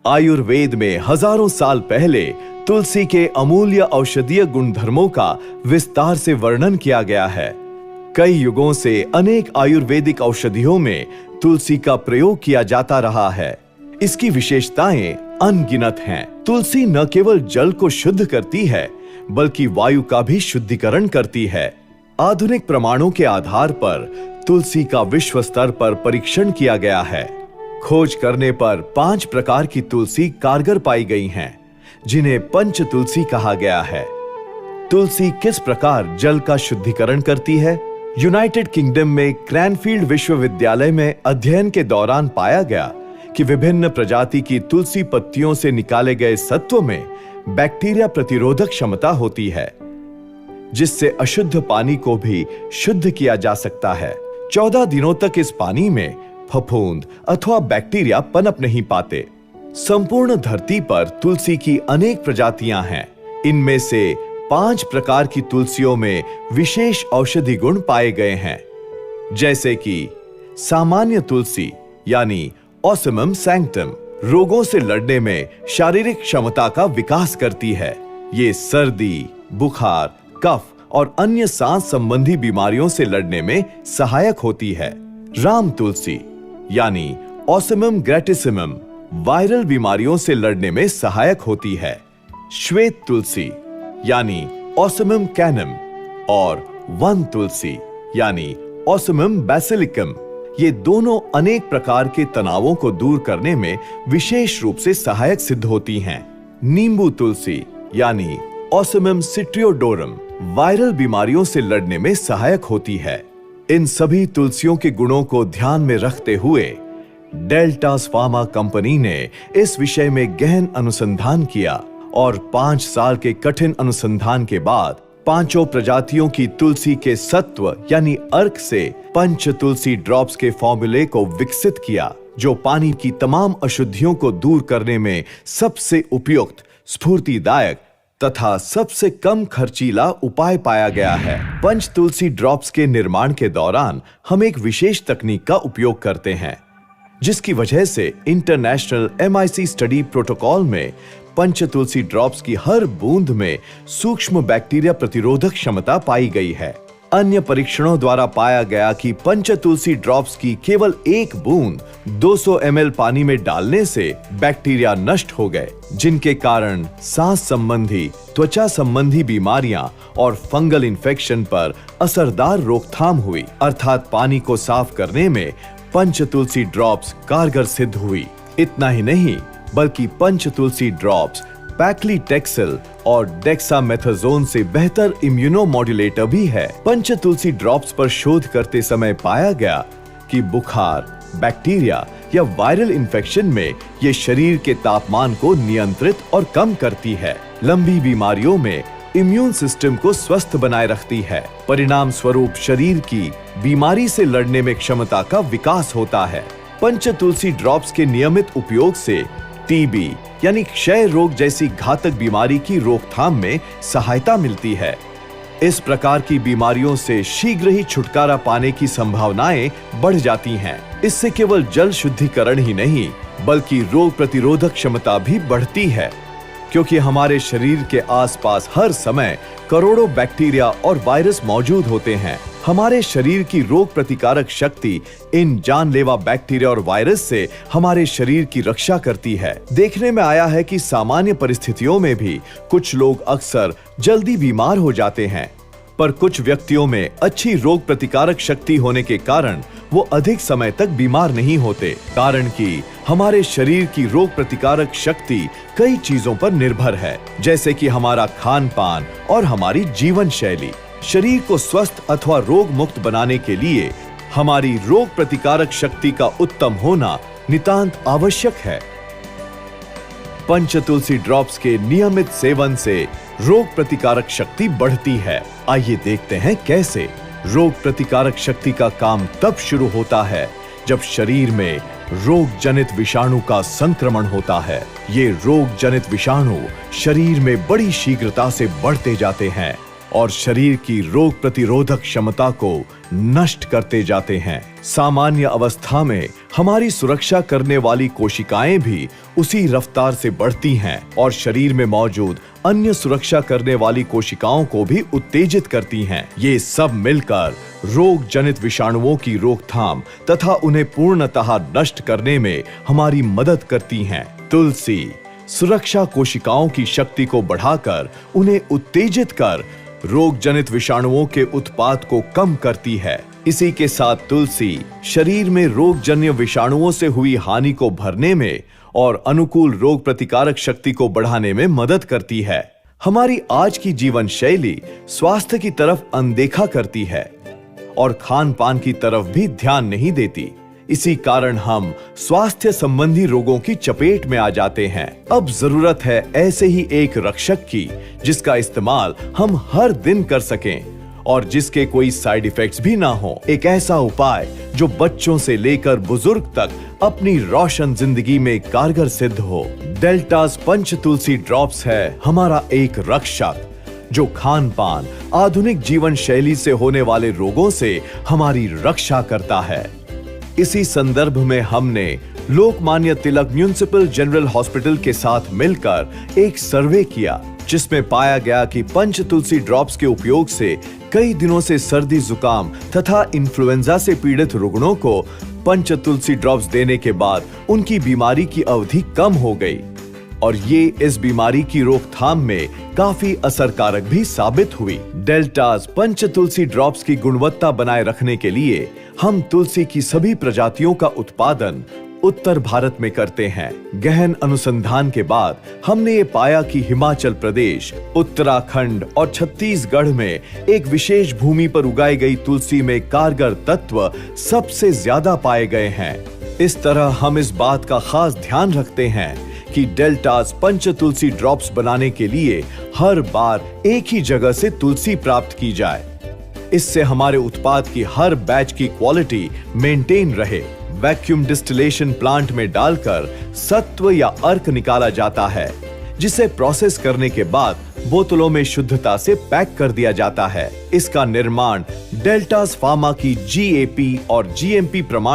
आयुर्वेद में हजारों साल पहले तुलसी के अमूल्य औषधीय गुणधर्मों का विस्तार से वर्णन किया गया है। कई युगों से अनेक आयुर्वेदिक औषधियों में तुलसी का प्रयोग किया जाता रहा है। इसकी विशेषताएं अनगिनत हैं। तुलसी न केवल जल को शुद्ध करती है, बल्कि वायु का भी शुद्धिकरण करती है। आधुनिक प्रमाणों के आधार पर तुलसी का विश्व स्तर पर परीक्षण किया गया है। खोज करने पर 5 प्रकार की तुलसी कारगर पाई गई हैं, जिन्हें पंच तुलसी कहा गया है। तुलसी किस प्रकार जल का शुद्धिकरण करती है? यूनाइटेड किंगडम में क्रैनफील्ड विश्वविद्यालय में अध्ययन के दौरान पाया गया कि विभिन्न प्रजाति की तुलसी पत्तियों से निकाले गए सत्व में बैक्टीरिया प्रतिरोधक क्षमता होती है, जिससे अशुद्ध पानी को भी शुद्ध किया जा सकता है। 14 दिनों तक इस पानी में फफूंद अथवा बैक्टीरिया पनप नहीं पाते। संपूर्ण धरती पर तुलसी की अनेक प्रजातियां हैं। इनमें से 5 प्रकार की तुलसियों में विशेष औषधि गुण पाए गए हैं, जैसे कि सामान्य तुलसी यानी ऑसमम सैंक्टम रोगों से लड़ने में शारीरिक क्षमता का विकास करती है। ये सर्दी, बुखार, कफ और अन्य सांस संबंधी बीमारियों से लड़ने में सहायक होती है। राम तुलसी यानी ऑसमम ग्रेटिसिमम वायरल बीमारियों से लड़ने में सहायक होती है। श्वेत तुलसी यानी ऑसमम कैनम और वन तुलसी यानी ऑसमम बैसिलिकम, ये दोनों अनेक प्रकार के तनावों को दूर करने में विशेष रूप से सहायक सिद्ध होती हैं। नींबू तुलसी यानी ऑसमम सिट्रियोडोरम वायरल बीमारियों से लड़ने में सहायक होती है। इन सभी तुलसियों के गुणों को ध्यान में रखते हुए डेल्टास फार्मा कंपनी ने इस विषय में गहन अनुसंधान किया और 5 साल के कठिन अनुसंधान के बाद 5 प्रजातियों की तुलसी के सत्व यानी अर्क से पंच तुलसी ड्रॉप्स के फॉर्मूले को विकसित किया, जो पानी की तमाम अशुद्धियों को दूर करने में सबसे उपयुक्त, स्फूर्तिदायक तथा सबसे कम खर्चीला उपाय पाया गया है। पंच तुलसी ड्रॉप्स के निर्माण के दौरान हम एक विशेष तकनीक का उपयोग करते हैं, जिसकी वजह से इंटरनेशनल MIC स्टडी प्रोटोकॉल में पंच तुलसी ड्रॉप्स की हर बूंद में सूक्ष्म बैक्टीरिया प्रतिरोधक क्षमता पाई गई है। अन्य परीक्षणों द्वारा पाया गया कि पंच तुलसी ड्रॉप्स की केवल एक बूंद 200 ml पानी में डालने से बैक्टीरिया नष्ट हो गए, जिनके कारण सांस संबंधी, त्वचा संबंधी बीमारियां और फंगल इन्फेक्शन पर असरदार रोकथाम हुई। अर्थात पानी को साफ करने में पंच तुलसी ड्रॉप्स कारगर सिद्ध हुई। इतना ही नहीं, बल्कि पंच तुलसी ड्रॉप्स पैक्लीटेक्सेल और डेक्सामेथाजोन से बेहतर इम्यूनोमॉड्यूलेटर भी है। पंच तुलसी ड्रॉप्स पर शोध करते समय पाया गया कि बुखार, बैक्टीरिया या वायरल इन्फेक्शन में ये शरीर के तापमान को नियंत्रित और कम करती है। लंबी बीमारियों में इम्यून सिस्टम को स्वस्थ बनाए रखती है। परिणाम स्वरूप शरीर की बीमारी से लड़ने में क्षमता का विकास होता है। पंच तुलसी ड्रॉप्स के नियमित उपयोग से टीबी यानी क्षय रोग जैसी घातक बीमारी की रोकथाम में सहायता मिलती है। इस प्रकार की बीमारियों से शीघ्र ही छुटकारा पाने की संभावनाएं बढ़ जाती हैं। इससे केवल जल शुद्धिकरण ही नहीं, बल्कि रोग प्रतिरोधक क्षमता भी बढ़ती है, क्योंकि हमारे शरीर के आसपास हर समय करोड़ों बैक्टीरिया और वायरस मौजूद होते हैं। हमारे शरीर की रोग प्रतिकारक शक्ति इन जानलेवा बैक्टीरिया और वायरस से हमारे शरीर की रक्षा करती है। देखने में आया है कि सामान्य परिस्थितियों में भी कुछ लोग अक्सर जल्दी बीमार हो जाते हैं, पर कुछ व्यक्तियों में अच्छी रोग प्रतिकारक शक्ति होने के कारण वो अधिक समय तक बीमार नहीं होते। कारण कि हमारे शरीर की रोग प्रतिकारक शक्ति कई चीजों पर निर्भर है, जैसे कि हमारा खान पान और हमारी जीवन शैली। शरीर को स्वस्थ अथवा रोग मुक्त बनाने के लिए हमारी रोग प्रतिकारक शक्ति का उत्तम होना नितांत आवश्यक है। पंच तुलसी ड्रॉप्स के नियमित सेवन से रोग प्रतिकारक शक्ति बढ़ती है। आइए देखते हैं कैसे। रोग प्रतिकारक शक्ति का काम तब शुरू होता है जब शरीर में रोग जनित विषाणु का संक्रमण होता है। ये रोग जनित विषाणु शरीर में बड़ी शीघ्रता से बढ़ते जाते हैं और शरीर की रोग प्रतिरोधक क्षमता को नष्ट करते जाते हैं। सामान्य अवस्था में हमारी सुरक्षा करने वाली कोशिकाएं भी उसी रफ्तार से बढ़ती हैं और शरीर में मौजूद अन्य सुरक्षा करने वाली कोशिकाओं को भी उत्तेजित करती हैं। ये सब मिलकर रोग जनित विषाणुओं की रोकथाम तथा उन्हें पूर्णतः नष्ट करने में हमारी मदद करती हैं। तुलसी सुरक्षा कोशिकाओं की शक्ति को बढ़ाकर उन्हें उत्तेजित कर रोग जनित विषाणुओं के उत्पाद को कम करती है। इसी के साथ तुलसी शरीर में रोगजन्य विषाणुओं से हुई हानि को भरने में और अनुकूल रोग प्रतिकारक शक्ति को बढ़ाने में मदद करती है। हमारी आज की जीवन शैली स्वास्थ्य की तरफ अनदेखा करती है और खान पान की तरफ भी ध्यान नहीं देती। इसी कारण हम स्वास्थ्य संबंधी रोगों की चपेट में आ जाते हैं। अब जरूरत है ऐसे ही एक रक्षक की जिसका इस्तेमाल हम हर दिन कर सकें और जिसके कोई साइड इफेक्ट्स भी ना हो। एक ऐसा उपाय जो बच्चों से लेकर बुजुर्ग तक अपनी रोशन जिंदगी में कारगर सिद्ध हो। डेल्टास पंच तुलसी ड्रॉप्स है हमारा एक रक्षक जो खान पान आधुनिक जीवन शैली से होने वाले रोगों से हमारी रक्षा करता है। इसी संदर्भ में हमने Lokmanya Tilak municipal general hospital के साथ मिलकर एक सर्वे किया जिसमें पाया गया कि पंच तुलसी ड्रॉप्स के उपयोग से कई दिनों से सर्दी जुकाम तथा इन्फ्लुएंजा से पीड़ित रुग्णों को पंच तुलसी ड्रॉप्स देने के बाद उनकी बीमारी की अवधि कम हो गई और ये इस बीमारी की रोकथाम में काफी असरकारक भी साबित हुई। डेल्टास पंच तुलसी ड्रॉप्स की गुणवत्ता बनाए रखने के लिए हम तुलसी की सभी प्रजातियों का उत्पादन उत्तर भारत में करते हैं। गहन अनुसंधान के बाद हमने ये पाया कि हिमाचल प्रदेश, उत्तराखंड और छत्तीसगढ़ में एक विशेष भूमि पर उगाई गई तुलसी में कारगर तत्व सबसे ज्यादा पाए गए हैं। इस तरह हम इस बात का खास ध्यान रखते हैं कि डेल्टास पंच तुलसी ड्रॉप्स बनाने के लिए हर बार एक ही जगह से तुलसी प्राप्त की जाए। इससे हमारे उत्पाद की हर बैच की क्वालिटी मेंटेन रहे। वैक्यूम डिस्टिलेशन प्लांट में डालकर सत्व या अर्क निकाला जाता है जिसे प्रोसेस करने के बाद बोतलों में शुद्धता से पैक कर दिया जाता है। इसका निर्माण डेल्टास फार्मा की GAP और GMP प्रमाण